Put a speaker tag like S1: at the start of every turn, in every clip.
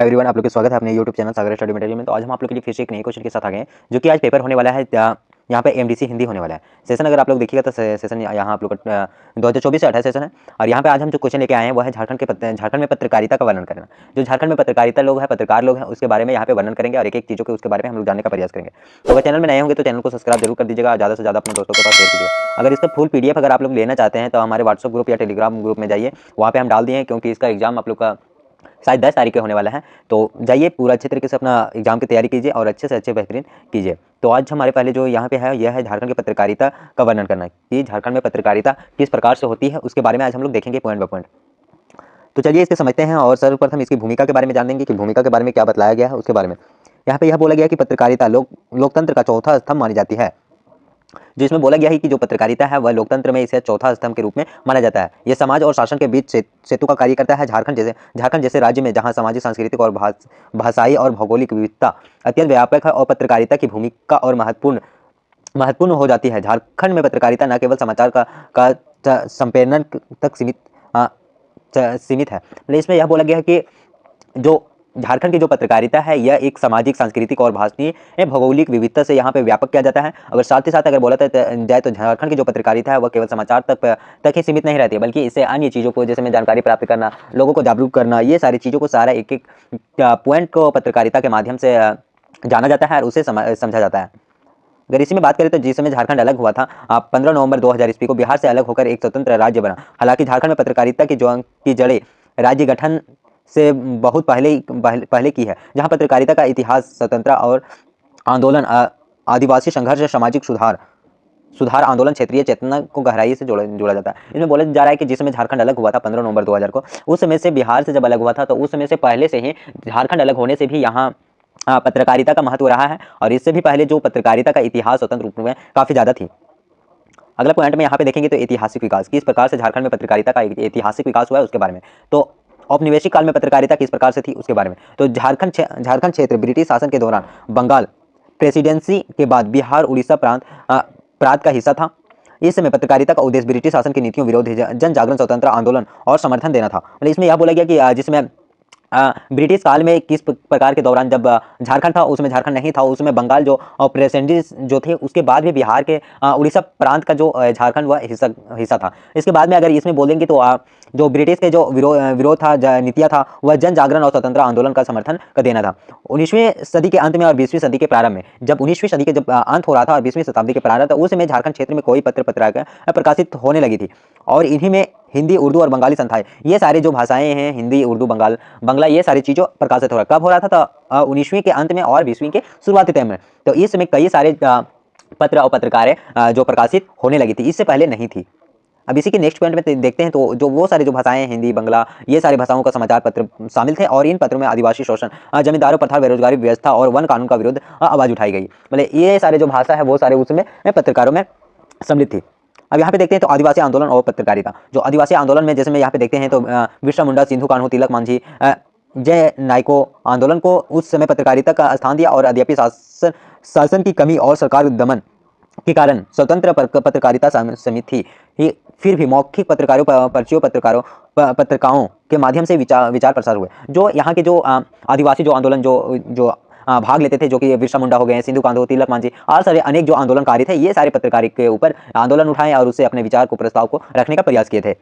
S1: Everyone, आप लोग का स्वागत है अपने यूट्यूब चैनल सागर स्टडी मटेरियल में। तो आज हम आप लोग के लिए फिर से एक नए क्वेश्चन के साथ आ गए हैं, जो कि आज पेपर होने वाला है। यहाँ पे एमडीसी हिंदी होने वाला है सेशन। अगर आप लोग देखिएगा तो सेशन यहाँ आप लोग का 2024 से 28 सेशन है। और यहाँ पे आज हम जो क्वेश्चन लेके आए हैं वो है झारखंड में पत्रकारिता का वर्णन करना। जो झारखंड में पत्रकारिता लोग हैं, पत्रकार लोग हैं, उसके बारे में यहाँ पे वर्णन करेंगे और एक एक चीज़ों के उसके बारे में हम लोग जानने का प्रयास करेंगे। तो अगर चैनल में नए होंगे तो चैनल को सब्सक्राइब जरूर कर दीजिएगा, ज़्यादा से ज़्यादा अपने दोस्तों के पास शेयर कीजिएगा। अगर इसका फुल पीडीएफ अगर आप लोग लेना चाहते हैं तो हमारे व्हाट्सअप ग्रुप या टेलीग्राम ग्रुप में जाइए, वहाँ पे हम डाल दिए हैं, क्योंकि इसका एग्जाम आप लोग का शायद 10 तारीख के होने वाला है। तो जाइए, पूरा अच्छे तरीके से अपना एग्जाम की तैयारी कीजिए और अच्छे से अच्छे बेहतरीन कीजिए। तो आज हमारे पहले जो यहाँ पे है, यह है झारखंड की पत्रकारिता का वर्णन करना कि झारखंड में पत्रकारिता किस प्रकार से होती है, उसके बारे में आज हम लोग देखेंगे पॉइंट बाय पॉइंट। तो चलिए इसके समझते हैं और सर्वप्रथम इसकी भूमिका के बारे में जान लेंगे कि भूमिका के बारे में क्या बताया गया है उसके बारे में। यहाँ पे यह बोला गया कि पत्रकारिता लोकतंत्र का चौथा स्तंभ मानी जाती है। जिसमें बोला गया है कि जो पत्रकारिता है वह लोकतंत्र में इसे चौथा स्तंभ के रूप में माना जाता है। यह समाज और शासन के बीच सेतु का कार्य करता है। झारखंड जैसे राज्य में जहां सामाजिक, सांस्कृतिक और भाषाई और भौगोलिक विविधता अत्यंत व्यापक है और पत्रकारिता की भूमिका और महत्वपूर्ण हो जाती है। झारखंड में पत्रकारिता न केवल समाचार का संप्रेषण तक सीमित है। इसमें यह बोला गया है कि जो झारखंड की जो पत्रकारिता है यह एक सामाजिक, सांस्कृतिक और भाषाई भौगोलिक विविधता से यहाँ पे व्यापक किया जाता है। अगर साथ ही साथ अगर बोला जाए तो झारखंड की जो पत्रकारिता है वह केवल समाचार तक ही सीमित नहीं रहती है, बल्कि इससे अन्य चीज़ों को, जैसे में जानकारी प्राप्त करना, लोगों को जागरूक करना, ये सारी चीज़ों को, सारा एक एक पॉइंट को पत्रकारिता के माध्यम से जाना जाता है और उसे समझा जाता है। अगर इसी में बात करें तो जिस समय झारखंड अलग हुआ था 15 नवंबर 2000 ईस्वी को बिहार से अलग होकर एक स्वतंत्र राज्य बना। हालांकि झारखंड में पत्रकारिता की जड़ें राज्य गठन से बहुत पहले की है, जहां पत्रकारिता का इतिहास स्वतंत्रता और आंदोलन, आदिवासी संघर्ष, सामाजिक सुधार आंदोलन, क्षेत्रीय चेतना को गहराई से जोड़ा जाता है। इसमें बोला जा रहा है कि जिस समय झारखंड अलग हुआ था 15 नवंबर 2000 को, उस समय से बिहार से जब अलग हुआ था तो उस समय से पहले से ही झारखंड अलग होने से भी यहाँ पत्रकारिता का महत्व रहा है। और इससे भी पहले जो पत्रकारिता का इतिहास स्वतंत्र रूप में काफ़ी ज़्यादा थी। अगला पॉइंट में यहाँ पे देखेंगे तो ऐतिहासिक विकास, किस प्रकार से झारखंड में पत्रकारिता का ऐतिहासिक विकास हुआ है उसके बारे में। तो औपनिवेशिक काल में पत्रकारिता किस प्रकार से थी उसके बारे में। तो झारखंड क्षेत्र ब्रिटिश शासन के दौरान बंगाल प्रेसिडेंसी के बाद बिहार, उड़ीसा प्रांत का हिस्सा था। इस समय पत्रकारिता का उद्देश्य ब्रिटिश शासन की नीतियों विरोध, जन जागरण, स्वतंत्र आंदोलन और समर्थन देना था। मतलब इसमें यह बोला गया कि जिसमें ब्रिटिश काल में किस प्रकार के दौरान जब झारखंड था, उसमें झारखंड नहीं था, उसमें बंगाल जो प्रेसिडेंसी जो थे, उसके बाद भी बिहार के उड़ीसा प्रांत का जो झारखंड वह हिस्सा था। इसके बाद में अगर इसमें बोलेंगे तो जो ब्रिटिश के जो विरोध था, नीतियाँ था, वह जन जागरण और स्वतंत्र आंदोलन का समर्थन का देना था। 19वीं सदी के अंत में और 20वीं सदी के प्रारंभ में, जब 19वीं सदी के जब अंत हो रहा था और 20वीं शताब्दी के प्रारंभ था, उस समय झारखंड क्षेत्र में कोई पत्रिका प्रकाशित होने लगी थी। और इन्हीं में हिंदी, उर्दू और बंगाली संस्थाएं, ये सारे जो भाषाएं हैं, हिंदी, उर्दू, बंगला, ये सारी चीज़ों प्रकाशित हो रहा। कब हो रहा था? तो 19वीं के अंत में और 20वीं के शुरुआती टाइम में। तो इस समय कई सारे पत्र और पत्रिकाएं जो प्रकाशित होने लगी थी, इससे पहले नहीं थी। अब इसी के नेक्स्ट पॉइंट में देखते हैं तो जो वो सारे जो भाषाएं, हिंदी, बंगला, ये सारी भाषाओं का समाचार पत्र शामिल थे। और इन पत्रों में आदिवासी शोषण, जमींदारों प्रथा, बेरोजगारी व्यवस्था और वन कानून का विरोध आवाज उठाई गई। मतलब ये सारे जो भाषा है वो सारे उसमें पत्रकारों में सम्मिलित थी। अब यहाँ पे देखते हैं तो आदिवासी आंदोलन और पत्रकारिता। जो आदिवासी आंदोलन में जैसे में यहाँ पे देखते हैं तो बिरसा मुंडा, सिंधु कान्हू, तिलक मांझी, जय नायको आंदोलन को उस समय पत्रकारिता का स्थान दिया। और यद्यपि शासन की कमी और सरकार दमन के कारण स्वतंत्र पत्रकारिता सीमित थी, फिर भी मौखिक पत्रकारों, पर्चियों, पत्रिकाओं के माध्यम से विचार प्रसार हुए। जो यहाँ के जो आदिवासी जो आंदोलन जो भाग लेते थे, जो कि बिरसा मुंडा हो गए, सिंधु कान्हू, तिलक मांझी और सारे अनेक जो आंदोलनकारी थे, ये सारे पत्रकारिता के ऊपर आंदोलन उठाए और उससे अपने विचार को, प्रस्ताव को रखने का प्रयास किए थे।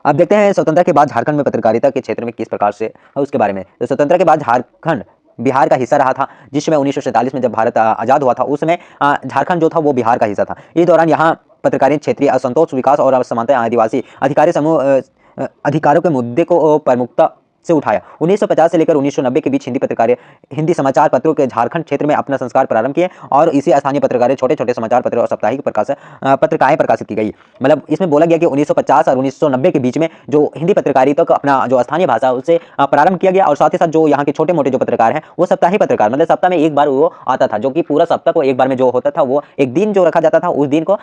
S1: अब देखते हैं स्वतंत्रता के बाद झारखंड में पत्रकारिता के क्षेत्र में किस प्रकार से उसके बारे में। तो स्वतंत्रता के बाद झारखंड बिहार का हिस्सा रहा था। जिस समय 1947 में जब भारत आज़ाद हुआ था, उस समय झारखंड जो था वो बिहार का हिस्सा था। इस दौरान यहाँ पत्रकारिता क्षेत्रीय असंतोष, विकास और असमानता, आदिवासी अधिकारों के मुद्दे को प्रमुखता से उठाया। 1950 से लेकर 1990 के बीच हिंदी समाचार पत्रों के झारखंड क्षेत्र में अपना संस्कार प्रारंभ किए और इसी स्थानीय पत्रकारिता, छोटे छोटे समाचार पत्र और साप्ताहिक पत्रिकाएं प्रकाशित की गई। मतलब इसमें बोला गया कि 1950 और 1990 के बीच में जो हिंदी पत्रकारिता का अपना जो स्थानीय भाषा उसे प्रारंभ किया गया। और साथ ही साथ जो यहाँ के छोटे मोटे जो पत्रकार हैं वो साप्ताहिक पत्रकार, मतलब सप्ताह में एक बार वो आता था, जो कि पूरा सप्ताह को एक बार में जो होता था, वो एक दिन जो रखा जाता था, उस दिन को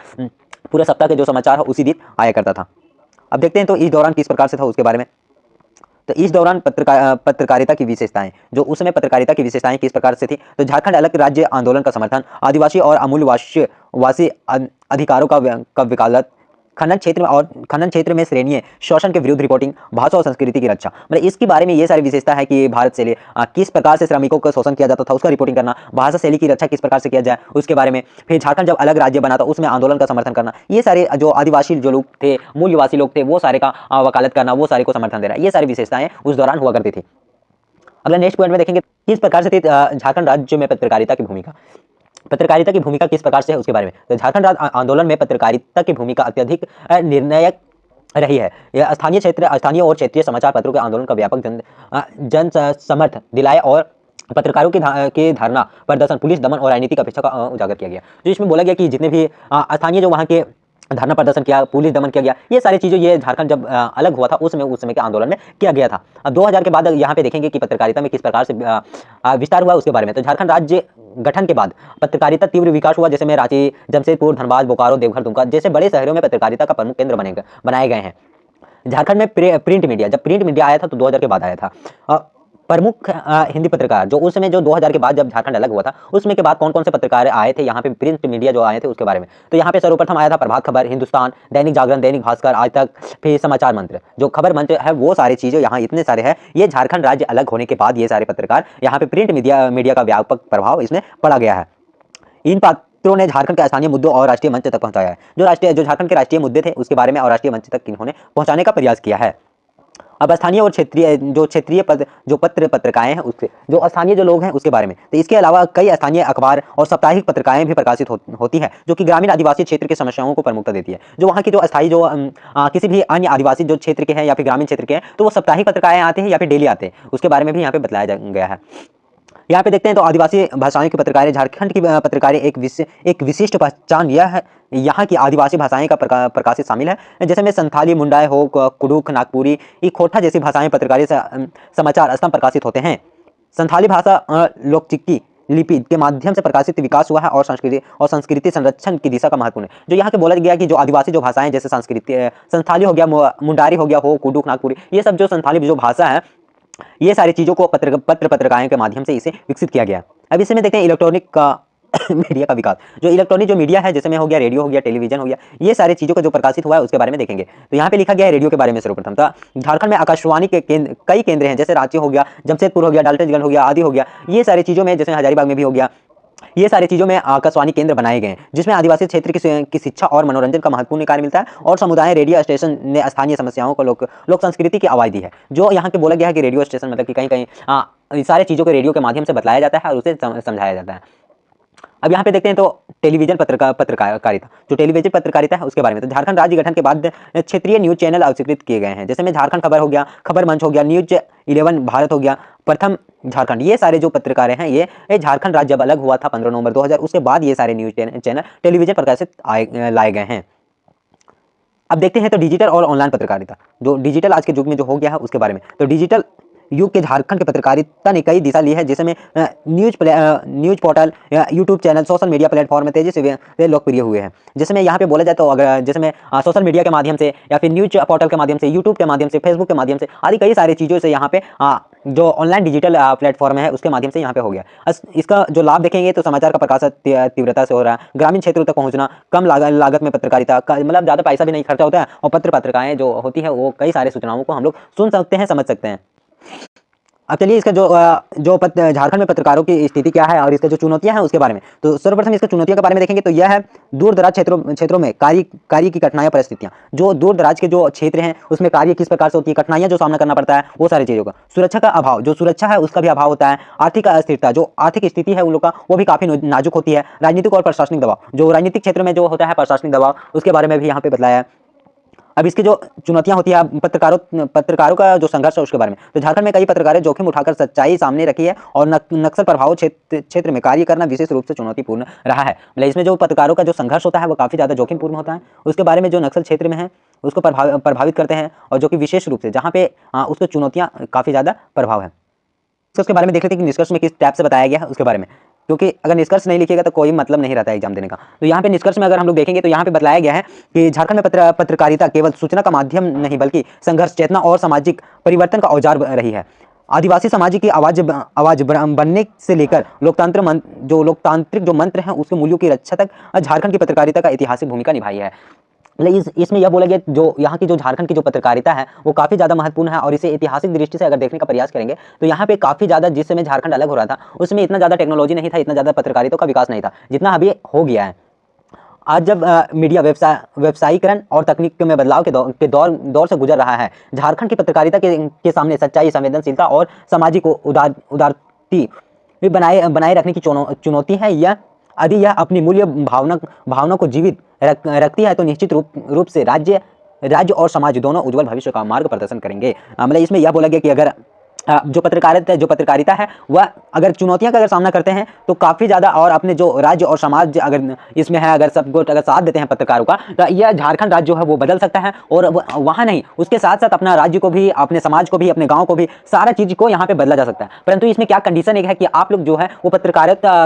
S1: पूरा सप्ताह के जो समाचार है उसी दिन आया करता था। अब देखते हैं तो इस दौरान किस प्रकार से था उसके बारे में। तो इस दौरान पत्रकारिता की विशेषताएं, जो उस समय पत्रकारिता की विशेषताएं किस प्रकार से थी। तो झारखंड अलग राज्य आंदोलन का समर्थन, आदिवासी और अमूल्यवासी अधिकारों का वकालत, खनन क्षेत्र में श्रेणीय शोषण के विरुद्ध रिपोर्टिंग, भाषा और संस्कृति की रक्षा। मतलब इसके बारे में ये सारी विशेषता है कि भारत से किस प्रकार से श्रमिकों का शोषण किया जाता था उसका रिपोर्टिंग करना, भाषा शैली की रक्षा किस प्रकार से किया जाए उसके बारे में, फिर झारखंड जब अलग राज्य बना था उसमें आंदोलन का समर्थन करना, ये सारे जो आदिवासी जो लोग थे, मूल निवासी लोग थे, वो सारे का वकालत करना, वो सारे को समर्थन देना, ये सारी विशेषताएं उस दौरान हुआ करती थी। अगला नेक्स्ट पॉइंट में देखेंगे किस प्रकार से थी झारखंड राज्य में पत्रकारिता की भूमिका। पत्रकारिता की भूमिका किस प्रकार से है उसके बारे में। तो झारखंड राज्य आंदोलन में पत्रकारिता की भूमिका अत्यधिक निर्णायक रही है। यह स्थानीय और क्षेत्रीय समाचार पत्रों के आंदोलन का व्यापक जन समर्थन दिलाया और पत्रकारों की धारणा, प्रदर्शन, पुलिस दमन और राजनीतिक अपेक्षा का उजागर किया गया। जो इसमें बोला गया कि जितने भी स्थानीय जो वहाँ के धरना प्रदर्शन किया, पुलिस दमन किया गया, ये सारी चीज़ें ये झारखंड जब अलग हुआ था उस समय के आंदोलन में किया गया था। अब 2000 के बाद यहाँ पे देखेंगे कि पत्रकारिता में किस प्रकार से विस्तार हुआ उसके बारे में। तो झारखंड राज्य गठन के बाद पत्रकारिता तीव्र विकास हुआ, जैसे में रांची, जमशेदपुर, धनबाद, बोकारो, देवघर, दुमका जैसे बड़े शहरों में पत्रकारिता का प्रमुख केंद्र बनाए गए हैं। झारखंड में प्रिंट मीडिया, जब प्रिंट मीडिया आया था तो 2000 के बाद आया था। प्रमुख हिंदी पत्रकार जो उस समय जो 2000 के बाद जब झारखंड अलग हुआ था उसमें के बाद कौन कौन से पत्रकार आए थे यहाँ पे प्रिंट मीडिया जो आए थे उसके बारे में। तो यहाँ पे सर्वप्रथम आया था प्रभात खबर, हिंदुस्तान, दैनिक जागरण, दैनिक भास्कर, आज तक, फिर समाचार मंत्र, जो खबर मंच है, वो सारी चीज़ें यहाँ इतने सारे हैं। ये झारखंड राज्य अलग होने के बाद ये सारे पत्रकार यहाँ पे प्रिंट मीडिया का व्यापक प्रभाव इसमें पड़ा गया है। इन पात्रों ने झारखंड के स्थानीय मुद्दों और राष्ट्रीय मंच तक पहुंचाया है। जो झारखंड के राष्ट्रीय मुद्दे थे उसके बारे में और राष्ट्रीय मंच तक इन्होंने पहुंचाने का प्रयास किया है। अब स्थानीय और क्षेत्रीय पत्रिकाएं हैं उसके जो स्थानीय जो लोग हैं उसके बारे में। तो इसके अलावा कई स्थानीय अखबार और साप्ताहिक पत्रिकाएं भी प्रकाशित होती है जो कि ग्रामीण आदिवासी क्षेत्र की समस्याओं को प्रमुखता देती है। जो वहाँ की जो अस्थायी जो किसी भी अन्य आदिवासी जो क्षेत्र के हैं या फिर ग्रामीण क्षेत्र के हैं तो वो साप्ताहिक पत्रिकाएं आते हैं या फिर डेली आते हैं, उसके बारे में भी यहाँ पे बताया गया है। यहाँ पे देखते हैं तो आदिवासी भाषाओं की पत्रकारें, झारखंड की पत्रकारें एक विशिष्ट पहचान यह है, यहाँ की आदिवासी भाषाएं का प्रकाशित शामिल है, जैसे में संथाली, मुंडाई हो, कुडुख, नागपुरी, खोटा जैसी भाषाएं पत्रकारिता समाचार स्तंभ प्रकाशित होते हैं। संथाली भाषा लोकचिक्की लिपि के माध्यम से प्रकाशित विकास हुआ है और संस्कृति संरक्षण की दिशा का महत्वपूर्ण है। जो यहाँ के बोला गया कि जो आदिवासी जो भाषाएं जैसे संथाली हो गया, मुंडारी हो गया, हो कुडुख, नागपुरी, ये सब जो संथाली जो भाषा है ये सारी चीज़ों को पत्रकारिता के माध्यम से इसे विकसित किया गया। अब इसमें देखते हैं इलेक्ट्रॉनिक का मीडिया का विकास। जो इलेक्ट्रॉनिक जो मीडिया है जैसे में हो गया रेडियो हो गया, टेलीविजन हो गया, ये सारी चीज़ों का जो प्रकाशित हुआ है उसके बारे में देखेंगे। तो यहाँ पे लिखा गया है रेडियो के बारे में सर्वप्रथम। तो झारखंड में आकाशवाणी के कई केंद्र हैं, जैसे रांची हो गया, जमशेदपुर हो गया, डाल्टनगंज हो गया, आदि हो गया, ये सारी चीज़ों में, जैसे हजारीबाग में भी हो गया, ये सारी चीज़ों में आकाशवाणी केंद्र बनाए गए हैं जिसमें आदिवासी क्षेत्र की शिक्षा और मनोरंजन का महत्वपूर्ण कार्य मिलता है। और समुदाय रेडियो स्टेशन ने स्थानीय समस्याओं को लोक संस्कृति की आवाज़ दी है। जो यहाँ के बोला गया है कि रेडियो स्टेशन मतलब कि कहीं कहीं सारी चीज़ों को रेडियो के माध्यम से बताया जाता है और उसे समझाया जाता है। अब यहाँ पे देखते हैं तो टेलीविजन पत्रकारिता, जो टेलीविजन पत्रकारिता है उसके बारे में। तो झारखंड राज्य गठन के बाद क्षेत्रीय न्यूज चैनल स्वीकृत किए गए हैं, जैसे में झारखंड खबर हो गया, खबर मंच हो गया, न्यूज 11 भारत हो गया, प्रथम झारखंड, ये सारे जो पत्रकारें हैं ये झारखंड राज्य जब अलग हुआ था 15 नवंबर 2000, उसके बाद ये सारे न्यूज चैनल टेलीविजन प्रकाशित लाए गए हैं। अब देखते हैं तो डिजिटल और ऑनलाइन पत्रकारिता, जो डिजिटल आज के युग में जो हो गया है उसके बारे में। तो डिजिटल युग के झारखंड की पत्रकारिता ने कई दिशा ली है, जिसमें news portal, YouTube channel, social media platform तेजी से लोकप्रिय हुए हैं। जिसमें यहाँ पे बोला जाए तो अगर जिसमें सोशल मीडिया के माध्यम से या फिर न्यूज पोर्टल के माध्यम से, यूट्यूब के माध्यम से, फेसबुक के माध्यम से आदि कई सारी चीज़ों से यहाँ पे जो ऑनलाइन डिजिटल प्लेटफॉर्म है उसके माध्यम से यहाँ पे हो गया। इसका जो लाभ देखेंगे तो समाचार का प्रकाशन तीव्रता से हो रहा है, ग्रामीण क्षेत्रों तक पहुँचना, कम लागत में पत्रकारिता, मतलब ज़्यादा पैसा भी नहीं खर्चा होता है, और पत्रिकाएँ जो होती है वो कई सारे सूचनाओं को हम लोग सुन सकते हैं, समझ सकते हैं। अब चलिए इसका जो झारखंड में पत्रकारों की स्थिति क्या है और इसका जो चुनौतियां हैं उसके बारे में। तो सर्वप्रथम इसका चुनौतियों के बारे में देखेंगे तो यह है दूर दराज क्षेत्रों में कार्य की कठिनाइयां, परिस्थितियां। जो दूर दराज के जो क्षेत्र हैं उसमें कार्य किस प्रकार से होती है, कठिनाइयां जो सामना करना पड़ता है, वो सारी चीज़ों का। सुरक्षा का अभाव, जो सुरक्षा है उसका भी अभाव होता है। आर्थिक अस्थिरता, जो आर्थिक स्थिति है उन लोग का वो भी काफ़ी नाजुक होती है। राजनीतिक और प्रशासनिक दबाव, जो राजनीतिक क्षेत्र में जो होता है प्रशासनिक दबाव, उसके बारे में भी यहाँ पे बताया है। अब इसकी जो चुनौतियां होती है पत्रकारों का जो संघर्ष है उसके बारे में। तो झारखंड में कई पत्रकारें जोखिम उठाकर सच्चाई सामने रखी है और नक्सल प्रभाव क्षेत्र में कार्य करना विशेष रूप से चुनौतीपूर्ण रहा है। मतलब इसमें जो पत्रकारों का जो संघर्ष होता है वो काफ़ी ज़्यादा जोखिमपूर्ण होता है। उसके बारे में जो नक्सल क्षेत्र में है उसको प्रभावित करते हैं और जो कि विशेष रूप से जहाँ पे उसको चुनौतियाँ काफ़ी ज़्यादा प्रभाव है। उसके बारे में देख लेते हैं कि निष्कर्ष में किस टाइप से बताया गया है उसके बारे में, क्योंकि अगर निष्कर्ष नहीं लिखिएगा तो कोई मतलब नहीं रहता है एग्जाम देने का। तो यहाँ पे निष्कर्ष में अगर हम लोग देखेंगे तो यहाँ पे बताया गया है कि झारखंड में पत्रकारिता केवल सूचना का माध्यम नहीं बल्कि संघर्ष, चेतना और सामाजिक परिवर्तन का औजार रही है। आदिवासी समाज की आवाज बनने से लेकर लोकतांत्रिक जो मंत्र हैं उसके मूल्यों की रक्षा तक झारखंड की पत्रकारिता का ऐतिहासिक भूमिका निभाई है। मतलब इसमें यह बोला गया जो यहाँ की जो झारखंड की जो पत्रकारिता है वो काफ़ी ज़्यादा महत्वपूर्ण है, और इसे ऐतिहासिक दृष्टि से अगर देखने का प्रयास करेंगे तो यहाँ पे काफ़ी ज़्यादा, जिस समय झारखंड अलग हो रहा था उसमें इतना ज़्यादा टेक्नोलॉजी नहीं था, इतना ज़्यादा पत्रकारिता का विकास नहीं था जितना अभी हो गया है। आज जब मीडिया व्यवसायीकरण और तकनीक में बदलाव के दौर से गुजर रहा है, झारखंड की पत्रकारिता के सामने सच्चाई, संवेदनशीलता और सामाजिक उदारती बनाए रखने की चुनौती है। यह अपनी मूल्य भावना को जीवित रखती है तो निश्चित रूप से राज्य और समाज दोनों उज्जवल भविष्य का मार्ग प्रदर्शन करेंगे। मतलब इसमें यह बोला गया कि अगर जो पत्रकारिता है वह अगर चुनौतियां का अगर सामना करते हैं तो काफ़ी ज़्यादा, और अपने जो राज्य और समाज अगर इसमें है, अगर सबको अगर साथ देते हैं पत्रकारों का, तो यह झारखंड राज्य जो है वो बदल सकता है। और वहाँ नहीं, उसके साथ साथ अपना राज्य को भी, अपने समाज को भी, अपने गाँव को भी, सारा चीज़ को यहाँ पे बदला जा सकता है। परंतु इसमें क्या कंडीशन एक है कि आप लोग जो है वो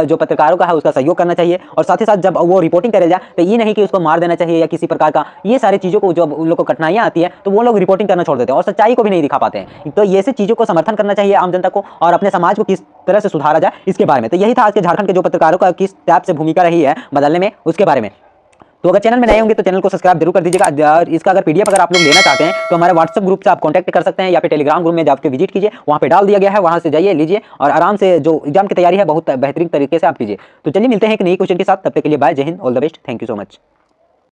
S1: जो पत्रकारों का है उसका सहयोग करना चाहिए, और साथ ही साथ जब वो रिपोर्टिंग करे जाए तो ये नहीं कि उसको मार देना चाहिए या किसी प्रकार का, ये सारी चीज़ों को जब उन लोग को कठिनाइयाँ आती है तो वो लोग रिपोर्टिंग करना छोड़ देते हैं और सच्चाई को भी नहीं दिखा पाते हैं। तो ये चीज़ों को समर्थन करना चाहिए आम जनता को, और अपने समाज को किस तरह से सुधारा जाए इसके बारे में। तो यही था आज के झारखंड के जो पत्रकारों का किस टाइप से भूमिका रही है बदलने में, उसके बारे में। तो अगर चैनल में नए होंगे तो चैनल को सब्सक्राइब जरूर कर दीजिएगा। और इसका अगर पीडीएफ अगर आप लोग लेना चाहते हैं तो हमारे व्हाट्सएप ग्रुप से आप कांटेक्ट कर सकते हैं, या फिर टेलीग्राम ग्रुप में जाकर विजिट कीजिए, वहाँ पे डाल दिया गया है, वहाँ से जाइए लीजिए और आराम से जो एग्जाम की तैयारी है बहुत बेहतरीन तरीके से आप कीजिए। तो चलिए मिलते हैं एक नई क्वेश्चन के साथ, तब तक के लिए बाय, जय Hind, all the best, thank you so much.